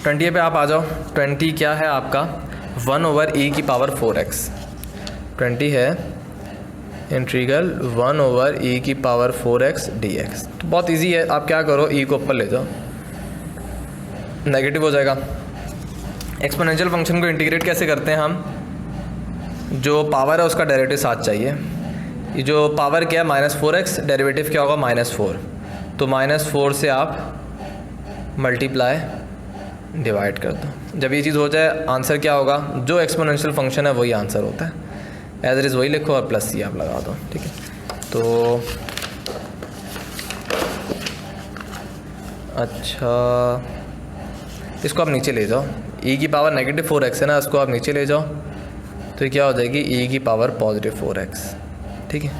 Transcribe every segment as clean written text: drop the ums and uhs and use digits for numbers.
20 पे आप आ जाओ। 20 क्या है आपका 1/e⁴x। 20 है इंटीग्रल 1/e⁴x dx। तो बहुत इजी है, आप क्या करो e को ऊपर ले जाओ, नेगेटिव हो जाएगा। एक्सपोनेंशियल फंक्शन को इंटीग्रेट कैसे करते हैं हम, जो पावर है उसका डेरिवेटिव साथ चाहिए। ये जो पावर क्या है -4x, डेरिवेटिव क्या होगा -4, तो -4 से आप मल्टीप्लाई डिवाइड कर दो। जब ये चीज़ हो जाए आंसर क्या होगा, जो एक्सपोनेंशियल फंक्शन है वही आंसर होता है, एज इट इज़ वही लिखो और प्लस सी आप लगा दो, ठीक है। तो अच्छा इसको आप नीचे ले जाओ, e की पावर -4x है ना, इसको आप नीचे ले जाओ तो क्या हो जाएगी e की पावर +4x, ठीक है।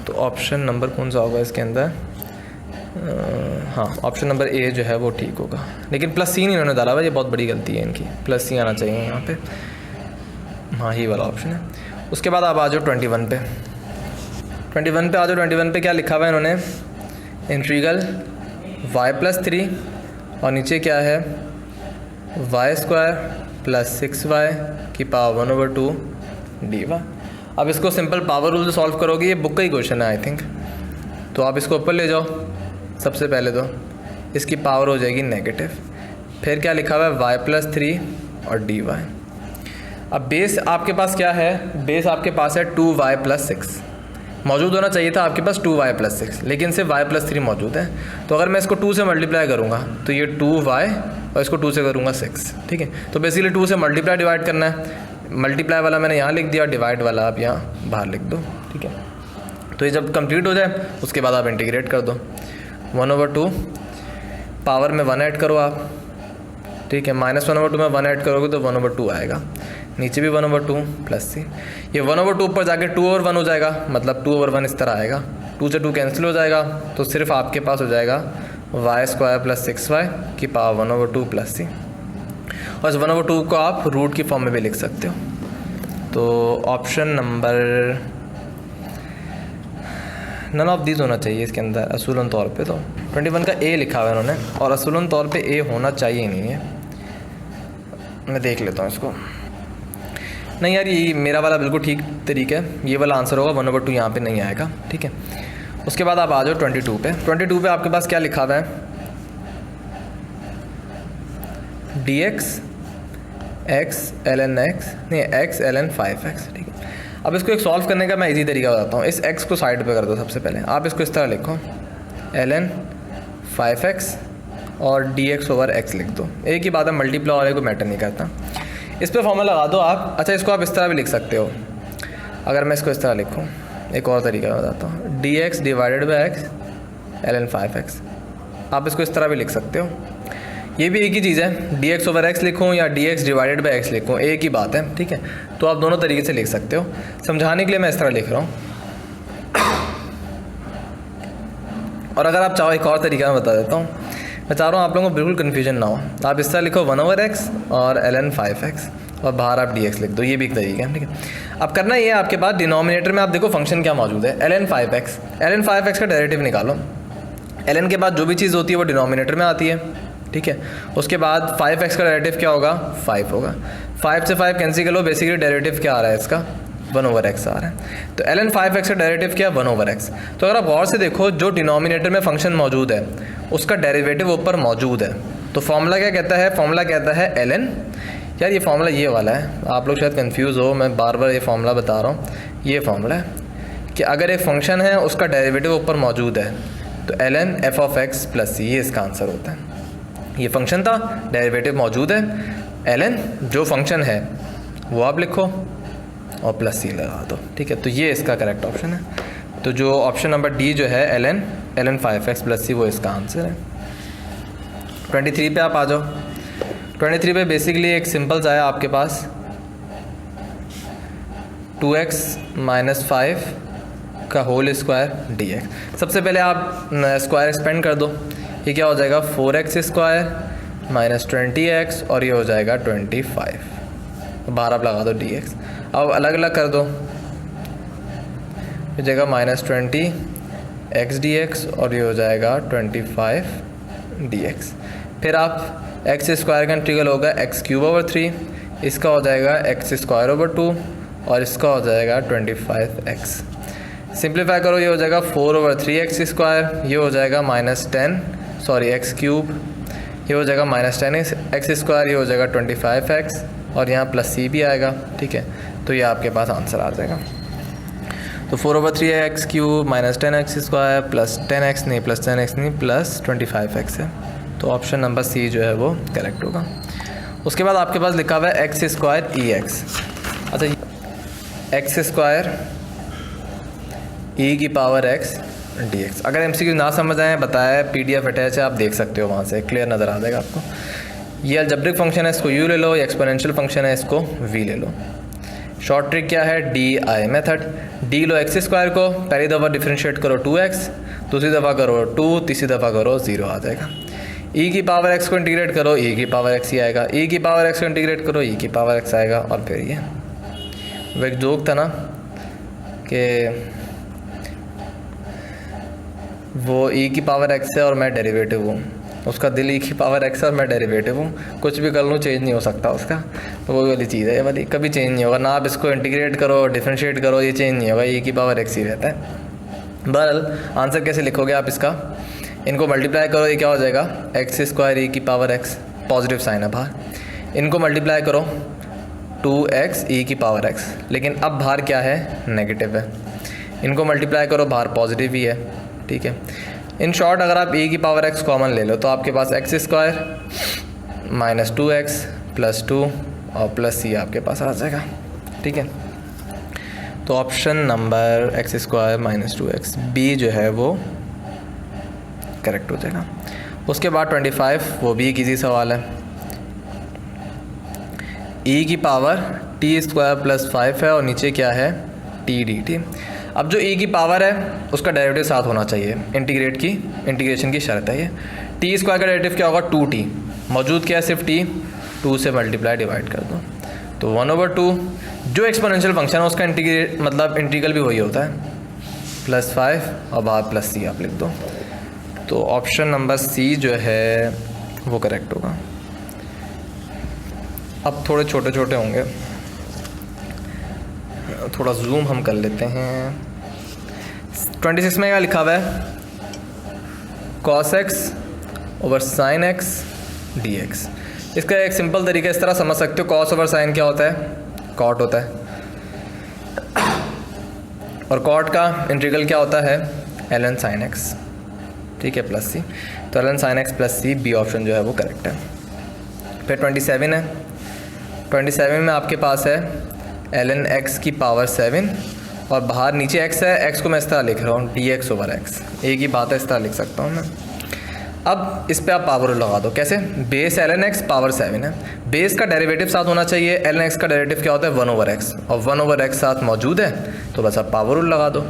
तो ऑप्शन नंबर कौन सा होगा इसके अंदर, हाँ ऑप्शन नंबर ए जो है वो ठीक होगा। लेकिन +c नहीं इन्होंने डाला हुआ, ये बहुत बड़ी गलती है इनकी, +c आना चाहिए यहाँ पे, हाँ ही वाला ऑप्शन है। उसके बाद आप आ जाओ 21 पे। 21 पे आ जाओ। 21 पे क्या लिखा हुआ है इन्होंने, इंटीग्रल y+3 और नीचे क्या है y² + 6y⁴ 1/2 dy। अब इसको सिंपल पावर रूल से सॉल्व करोगे, ये बुक का ही क्वेश्चन है आई थिंक। तो आप इसको ऊपर ले जाओ, सबसे पहले तो इसकी पावर हो जाएगी नेगेटिव, फिर क्या लिखा हुआ है y+3 और dy। अब बेस आपके पास क्या है, बेस आपके पास है 2y + 6, मौजूद होना चाहिए था आपके पास 2y + 6, लेकिन सिर्फ y+3 मौजूद है। तो अगर मैं इसको 2 से मल्टीप्लाई करूँगा तो ये 2y और इसको 2 से करूँगा 6, ठीक है। तो बेसिकली 2 से मल्टीप्लाई डिवाइड करना है, मल्टीप्लाई वाला मैंने यहाँ लिख दिया, डिवाइड वाला आप यहाँ बाहर लिख दो, ठीक है। तो ये जब कंप्लीट हो जाए उसके बाद आप इंटीग्रेट कर दो, 1/2 पावर में 1 ऐड करो आप, ठीक है। -1/2 में 1 ऐड करोगे तो 1/2 आएगा, नीचे भी 1/2 + c, ये 1/2 ऊपर जाके 2/1 हो जाएगा, मतलब 2/1 इस तरह आएगा, 2 से 2 कैंसिल हो जाएगा, तो सिर्फ आपके पास हो जाएगा y² + 6y⁴ 1/2 + c। और इस 1/2 को आप रूट की फॉर्म में भी लिख सकते हो। तो option number none of these होना चाहिए इसके अंदर असूलन तौर पे। तो 21 का ए लिखा हुआ है इन्होंने, और असूलन तौर पे ए होना चाहिए नहीं है, मैं देख लेता हूँ इसको। नहीं यार, ये मेरा वाला बिल्कुल ठीक तरीका है, ये वाला आंसर होगा, 1/2 यहाँ पे नहीं आएगा, ठीक है। उसके बाद आप आ जाओ 22 पे। 22 पे आपके पास क्या लिखा हुआ है, dx x ln x नहीं x ln 5x, ठीक है। अब इसको एक सॉल्व करने का मैं इजी तरीका बताता हूँ। इस x को साइड पे कर दो, सबसे पहले आप इसको इस तरह लिखो ln 5x और dx/x लिख दो, एक ही बात है, मल्टीप्लाई वाले को मैटर नहीं करता। इस पर फॉर्मूला लगा दो आप। अच्छा, इसको आप इस तरह भी लिख सकते हो, अगर मैं इसको इस तरह लिखूँ, एक और तरीका बताता हूँ, dx / x ln 5x, आप इसको इस तरह भी लिख सकते हो, ये भी एक ही चीज़ है, dx/x लिखूँ या dx / x लिखूँ, एक ही बात है, ठीक है। तो आप दोनों तरीके से लिख सकते हो। समझाने के लिए मैं इस तरह लिख रहा हूँ, और अगर आप चाहो एक और तरीका मैं बता देता हूँ। मैं चाह रहा हूँ आप लोगों को बिल्कुल कन्फ्यूजन ना हो, आप इस तरह लिखो 1/x और ln 5x और बाहर आप dx लिख दो, ये भी एक तरीका है, ठीक है। अब करना ये है, आपके पास डिनोमिनेटर में आप देखो फंक्शन क्या मौजूद है, ln 5x का डेरिवेटिव निकालो। ln के बाद जो भी चीज़ होती है वो डिनोमिनेटर में आती है, ठीक है। उसके बाद 5x का डेरिवेटिव क्या होगा, 5 होगा, 5 से 5 कैंसिल कर लो, बेसिकली डेरिवेटिव क्या आ रहा है इसका, 1/x आ रहा है। तो ln 5x का डेरिवेटिव क्या है, 1/x। तो अगर आप गौर से देखो, जो डिनोमिनेटर में फंक्शन मौजूद है उसका डेरिवेटिव ऊपर मौजूद है, तो फॉर्मूला क्या कहता है, फॉर्मूला कहता है ln, यार ये फॉर्मूला ये वाला है, आप लोग शायद कंफ्यूज हो, मैं बार बार ये फॉर्मूला बता रहा हूँ। ये फॉर्मूला है कि अगर एक फंक्शन है उसका डेरिवेटिव ऊपर मौजूद है तो ln f(x + c), ये इसका आंसर होता है। ये फंक्शन था, डेरिवेटिव मौजूद है, ln जो फंक्शन है वो आप लिखो और +c लगा दो, ठीक है। तो ये इसका करेक्ट ऑप्शन है। तो जो ऑप्शन नंबर डी जो है ln 5x + c, वो इसका आंसर है। 23 पे आप आ जाओ। 23 पे बेसिकली एक सिंपल सा है आपके पास, 2x - 5 का होल स्क्वायर dx। सबसे पहले आप स्क्वायर एक्सपेंड कर दो, ये क्या हो जाएगा, 4x² - 20x और ये हो जाएगा 25, बाहर आप लगा दो dx। अब अलग अलग कर दो, ये जगह -20x dx और ये हो जाएगा 25 dx। फिर आप एक्स स्क्वायर का इंटीग्रल होगा एक्स क्यूब ओवर 3, इसका हो जाएगा एक्स स्क्वायर ओवर 2 और इसका हो जाएगा 25x। सिंप्लीफाई करो, ये हो जाएगा 4 ओवर 3 एक्स स्क्वायर, ये हो जाएगा एक्स क्यूब, ये हो जाएगा -10 एक्स स्क्वायर, ये हो जाएगा 25x और यहाँ प्लस सी भी आएगा। ठीक है, तो ये आपके पास आंसर आ जाएगा। तो 4 over 3 x cube -10 x square plus 10x नहीं प्लस 25x है। तो ऑप्शन नंबर सी जो है वो करेक्ट होगा। उसके बाद आपके पास लिखा हुआ है एक्स स्क्वायर ई एक्स। अच्छा, एक्स स्क्वायर ई की पावर एक्स डी एक्स। अगर MCQ ना समझ आए बताया है, PDF अटैच है, आप देख सकते हो, वहाँ से क्लियर नज़र आ जाएगा आपको। ये अलजेब्रिक फंक्शन है, इसको यू ले लो, ये एक्सपोनेंशियल फंक्शन है, इसको वी ले लो। शॉर्ट ट्रिक क्या है, DI मेथड। डी लो एक्स स्क्वायर को, पहली दफ़ा डिफ्रेंशिएट करो 2x, दूसरी दफ़ा करो 2, तीसरी दफ़ा करो 0 आ जाएगा। e की पावर x को इंटीग्रेट करो, e की पावर x ही आएगा, e की पावर x को इंटीग्रेट करो, e की पावर x आएगा। और फिर ये वो एक जोक था ना कि वो e की पावर x है और मैं डेरिवेटिव हूँ, उसका दिल e की पावर x है और मैं डेरिवेटिव हूँ, कुछ भी कर लूँ चेंज नहीं हो सकता उसका। तो वो वाली चीज़ है, ये वाली कभी चेंज नहीं होगा ना, आप इसको इंटीग्रेट करो डिफ्रेंशिएट करो, ये चेंज नहीं होगा, e की पावर x ही रहता है। बहरहाल आंसर कैसे लिखोगे आप इसका, इनको मल्टीप्लाई करो, ये क्या हो जाएगा एक्स स्क्वायर ई की पावर x, पॉजिटिव साइन है बाहर, इनको मल्टीप्लाई करो 2x ई की पावर x, लेकिन अब बाहर क्या है नेगेटिव है, इनको मल्टीप्लाई करो बाहर पॉजिटिव ही है। ठीक है, इन शॉर्ट अगर आप e की पावर x कॉमन ले लो तो आपके पास एक्स स्क्वायर -2x प्लस 2 और प्लस c आपके पास आ जाएगा। ठीक है, तो option number x square -2x b जो है वो करेक्ट हो जाएगा। उसके बाद 25, वो भी एक ईजी सवाल है। e की पावर t स्क्वायर प्लस 5 है और नीचे क्या है t dt। अब जो e की पावर है उसका डेरिवेटिव साथ होना चाहिए, इंटीग्रेशन की शर्त है ये। t स्क्वायर का डेरिवेटिव क्या होगा 2t, मौजूद क्या है सिर्फ t, 2 से मल्टीप्लाई डिवाइड कर दो तो 1/2। जो एक्सपोनेंशियल फंक्शन है उसका इंटीग्रल भी वही होता है +5 और बाहर प्लस c आप लिख दो। तो ऑप्शन नंबर सी जो है वो करेक्ट होगा। अब थोड़े छोटे छोटे होंगे, थोड़ा जूम हम कर लेते हैं। 26 में क्या लिखा हुआ है cos x over sin x dx। इसका एक सिंपल तरीका इस तरह समझ सकते हो, cos ओवर sin क्या होता है cot होता है, और cot का इंटीग्रल क्या होता है ln sin x। ठीक है, प्लस सी, तो ln sin x प्लस सी, बी ऑप्शन जो है वो करेक्ट है। फिर 27 है, 27 में आपके पास है ln x की पावर 7 और बाहर नीचे x है, x को मैं इस तरह लिख रहा हूँ dx ओवर x, एक ही बात है, इस तरह लिख सकता हूँ मैं। अब इस पे आप पावर लगा दो, कैसे, बेस ln x पावर 7 है, बेस का डेरिवेटिव साथ होना चाहिए, ln x का डेरिवेटिव क्या होता है 1/x, और 1/x साथ मौजूद है तो बस आप पावर लगा दो।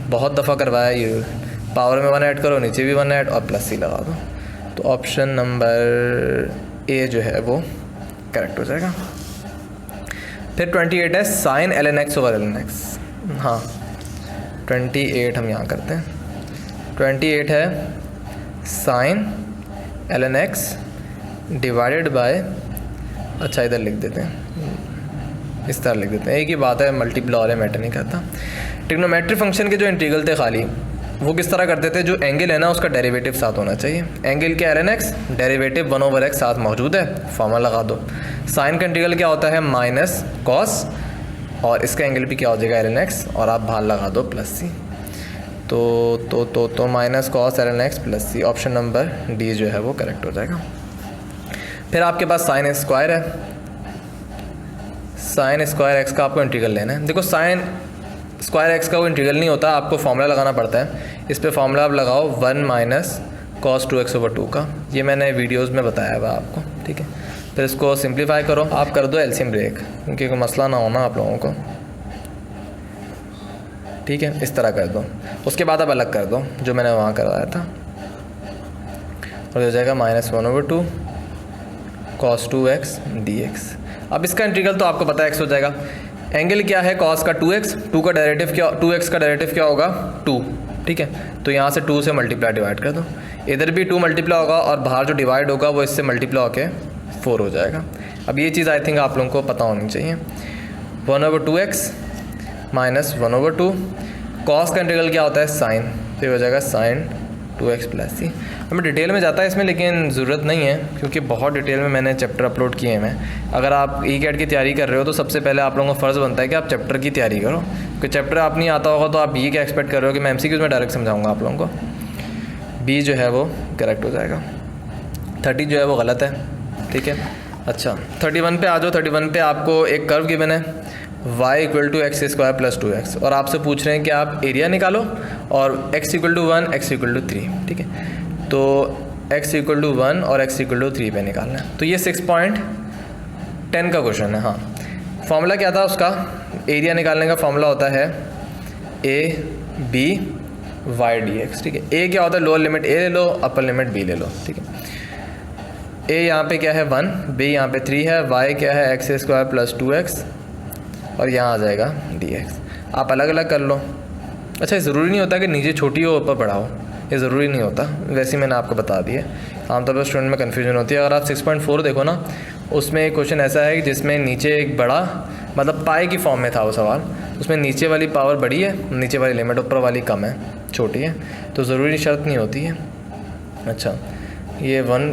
बहुत दफ़ा करवाया ये, पावर में 1 ऐड करो, नीचे भी 1 ऐड और प्लस सी लगा दो। तो ऑप्शन नंबर ए जो है वो करेक्ट हो जाएगा। फिर 28 है sine ln x over ln x। हाँ 28 हम यहाँ करते हैं, 28 है sine ln x divided by, अच्छा इधर लिख देते हैं, इस तरह लिख देते हैं, एक ही बात है, मल्टीप्लाई और मैटर नहीं करता। ट्रिग्नोमेट्री फंक्शन के जो इंटीग्रल थे खाली वो किस तरह करते थे, जो एंगल है ना उसका डेरिवेटिव साथ होना चाहिए, एंगल के ln x डेरिवेटिव 1/x साथ मौजूद है, फॉर्मूला लगा दो। साइन का इंटीग्रल क्या होता है माइनस कॉस, और इसका एंगल भी क्या हो जाएगा ln x, और आप बाहर लगा दो प्लस सी, तो minus cos ln x plus C, option number D जो है वो करेक्ट हो जाएगा। फिर आपके पास साइन स्क्वायर है, साइन स्क्वायर x का आपको इंटीग्रल लेना है। देखो साइन स्क्वायर x का वो इंटीग्रल नहीं होता, आपको फॉर्मूला लगाना पड़ता है। इस पे फॉर्मूला आप लगाओ 1 माइनस कॉस 2x ओवर 2 का, ये मैंने वीडियोस में बताया हुआ आपको। ठीक है, फिर इसको सिंप्लीफाई करो, आप कर दो एलसीएम ब्रेक, क्योंकि कोई मसला ना होना आप लोगों को। ठीक है, इस तरह कर दो, उसके बाद आप अलग कर दो जो मैंने वहाँ करवाया था, और हो जाएगा -1/2 cos 2x dx। अब इसका इंटीग्रल तो आपको पता है x हो जाएगा, एंगल क्या है cos का 2x, 2 का डेरिवेटिव क्या, 2x का डेरिवेटिव क्या होगा 2। ठीक है, तो यहाँ से 2 से मल्टीप्लाई डिवाइड कर दो, इधर भी 2 मल्टीप्लाई होगा और बाहर जो डिवाइड होगा वो इससे मल्टीप्लाई होके 4 हो जाएगा। अब ये चीज़ आई थिंक आप लोगों को पता होनी चाहिए। 1/2x माइनस 1/2, कॉस का इंटीग्रल क्या होता है साइन, तो ये हो जाएगा साइन 2x प्लस सी। हमें डिटेल में जाता है इसमें, लेकिन ज़रूरत नहीं है क्योंकि बहुत डिटेल में मैंने चैप्टर अपलोड किए हैं। अगर आप ई कैट की तैयारी कर रहे हो तो सबसे पहले आप लोगों का फ़र्ज़ बनता है कि आप चैप्टर की तैयारी करो, क्योंकि चैप्टर आप नहीं आता होगा तो आप ये क्या एक्सपेक्ट कर रहे हो कि मैं एमसीक्यूज़ में डायरेक्ट समझाऊंगा आप लोगों को। बी जो है वो करेक्ट हो जाएगा, 30 जो है वो गलत है, ठीक है। अच्छा 31 पे आ जाओ। 31 पे आपको एक कर्व गिवन है y = x² + 2x और आपसे पूछ रहे हैं कि आप एरिया निकालो और x = 1 x = 3, ठीक है। तो x = 1 और x = 3 पे निकालना है। तो ये 6.10 का क्वेश्चन है। हाँ, फॉर्मूला क्या था उसका, एरिया निकालने का फॉर्मूला होता है a/b y dx, ठीक है। a क्या होता है, लोअर लिमिट a ले लो, अपर लिमिट b ले लो, ठीक है। a यहाँ पे क्या है 1, b यहाँ पे 3 है, y क्या है x² + 2x और यहाँ आ जाएगा dx। आप अलग अलग कर लो। अच्छा, ज़रूरी नहीं होता कि नीचे छोटी हो ऊपर बड़ा हो, ये ज़रूरी नहीं होता, वैसे ही मैंने आपको बता दिया। आमतौर पर स्टूडेंट में कन्फ्यूजन होती है। अगर आप 6.4 देखो ना, उसमें एक क्वेश्चन ऐसा है जिसमें नीचे एक बड़ा मतलब पाई की फॉर्म में था वो सवाल, उसमें नीचे वाली पावर बड़ी है, नीचे वाली लिमिट ऊपर वाली कम है, छोटी है, तो ज़रूरी शर्त नहीं होती है। अच्छा, ये 1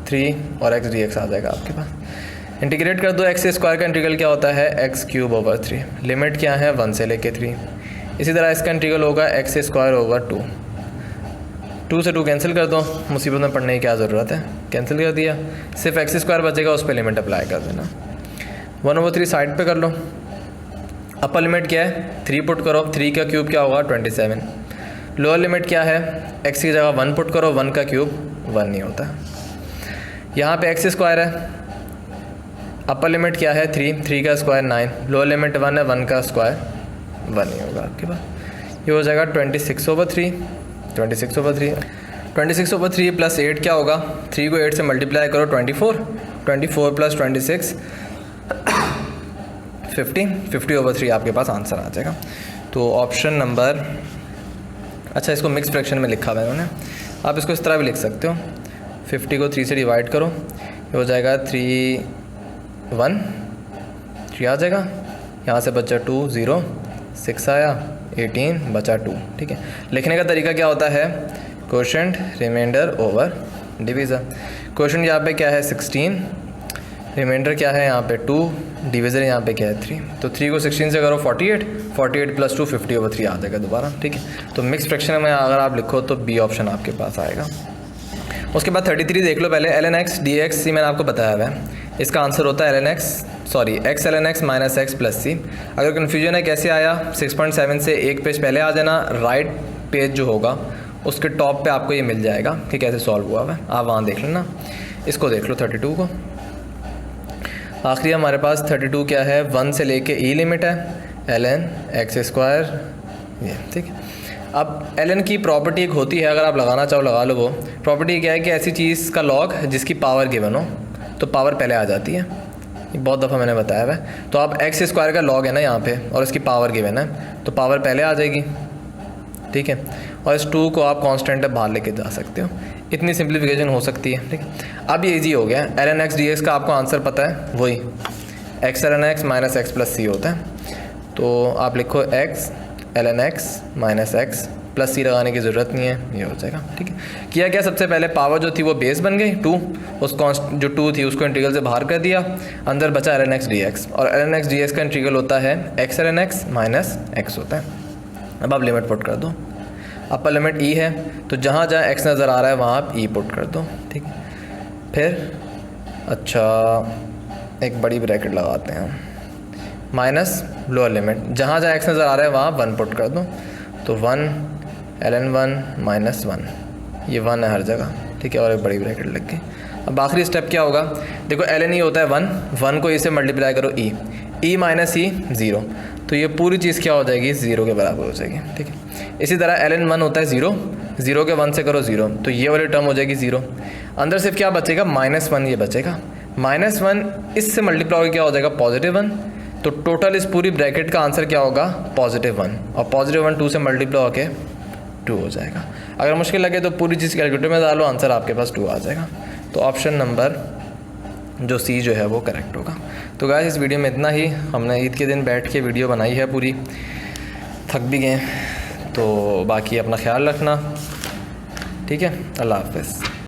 3 और x dx आ जाएगा आपके पास। इंटीग्रेट कर दो, x² का इंटीग्रल क्या होता है x³/3, लिमिट क्या है 1 से लेके 3। इसी तरह इसका इंटीग्रल होगा x²/2, 2 से 2 कैंसिल कर दो, मुसीबत में पढ़ने की क्या ज़रूरत है, कैंसिल कर दिया, सिर्फ x² बचेगा, उस पर लिमिट अप्लाई कर देना। 1/3 साइड पे कर लो, अपर लिमिट क्या है 3 पुट करो, 3 का क्यूब क्या होगा 27, लोअर लिमिट क्या है x की जगह 1 पुट करो, 1 का क्यूब 1 नहीं होता। यहाँ पे x² है, अपर लिमिट क्या है 3, 3 का स्क्वायर 9, लोअर लिमिट 1 है, 1 का स्क्वायर 1 ही होगा आपके पास। ये हो जाएगा 26/3, 26/3 + 8 क्या होगा, 3 को 8 से मल्टीप्लाई करो 24, 24 + 26 50, 50/3 आपके पास आंसर आ जाएगा। तो ऑप्शन नंबर, अच्छा इसको मिक्स फ्रैक्शन में लिखा हुआ है उन्होंने, आप इसको इस तरह भी लिख सकते हो, 50 को 3 से डिवाइड करो, ये हो जाएगा 3 1 3 आ जाएगा, यहाँ से बचा 2 0 6 आया, 18 बचा 2, ठीक है। लिखने का तरीका क्या होता है, quotient remainder over divisor. Quotient यहाँ पे क्या है 16, रिमाइंडर क्या है यहाँ पे 2, डिवीज़र यहाँ पे क्या है 3, तो 3 को 16 से करो 48, 48 + 2 50/3 आ जाएगा दोबारा, ठीक है। तो मिक्स फ्रैक्शन में अगर आप लिखो तो बी ऑप्शन आपके पास आएगा। उसके बाद 33 देख लो पहले, ln x dx c मैंने आपको बताया हुआ है, इसका आंसर होता है x ln x - x + c। अगर कन्फ्यूजन है कैसे आया, 6.7 से एक पेज पहले आ जाना, राइट पेज जो होगा उसके टॉप पे आपको ये मिल जाएगा कि कैसे सॉल्व हुआ है, आप वहाँ देख लेना। इसको देख लो 32 को, आखिरी हमारे पास 32 क्या है 1 से लेके e लिमिट है ln x², ये ठीक है। अब ln की प्रॉपर्टी एक होती है, अगर आप लगाना चाहो लगा लो। वो प्रॉपर्टी क्या है कि ऐसी चीज़ का लॉग जिसकी पावर गिवन हो तो पावर पहले आ जाती है, ये बहुत दफ़ा मैंने बताया हुआ है। तो आप x² का लॉग है ना यहाँ पे और इसकी पावर गिवन है तो पावर पहले आ जाएगी, ठीक है। और इस 2 को आप कांस्टेंट बाहर लेके जा सकते हो, इतनी सिंप्लीफिकेशन हो सकती है, ठीक है। अब ये ईजी हो गया, ln x dx का आपको आंसर पता है, वही x ln x - x + c होता है। तो आप लिखो x ln x - x + c लगाने की ज़रूरत नहीं है, ये हो जाएगा, ठीक है। किया क्या, सबसे पहले पावर जो थी वो बेस बन गई 2, उस जो 2 थी उसको इंटीग्रल से बाहर कर दिया, अंदर बचा ln x dx, और ln x dx का इंटीग्रल होता है x ln x - x होता है। अब आप लिमिट पुट कर दो, अपर लिमिट e है तो जहाँ जहाँ x नज़र आ रहा है वहाँ आप e पुट कर दो, ठीक है। फिर अच्छा एक बड़ी ब्रैकेट लगाते हैं, माइनस लोअर लिमिट, जहाँ जहाँ x नज़र आ रहा है वहाँ 1 पुट कर दो, तो 1 ln 1 - 1, ये 1 है हर जगह, ठीक है, और एक बड़ी ब्रैकेट लग गई। अब आखिरी स्टेप क्या होगा, देखो ln e होता है 1 को e से मल्टीप्लाई करो e - e 0, तो ये पूरी चीज़ क्या हो जाएगी 0 के बराबर हो जाएगी, ठीक है। इसी तरह ln 1 होता है 0 के 1 से करो 0, तो ये वाली टर्म हो जाएगी 0, अंदर सिर्फ क्या बचेगा -1, ये बचेगा -1, इससे मल्टीप्लाई क्या हो जाएगा +1, तो टोटल इस पूरी ब्रैकेट का आंसर क्या होगा +1, और +1 2 से मल्टीप्लाई होके 2 हो जाएगा। अगर मुश्किल लगे तो पूरी चीज़ कैलकुलेटर में डालो, आंसर आपके पास 2 आ जाएगा। तो ऑप्शन नंबर जो सी जो है वो करेक्ट होगा। तो गाइस इस वीडियो में इतना ही। हमने ईद के दिन बैठ के वीडियो बनाई है पूरी, थक भी गए। तो बाकी अपना ख्याल रखना, ठीक है। अल्लाह हाफ़िज़।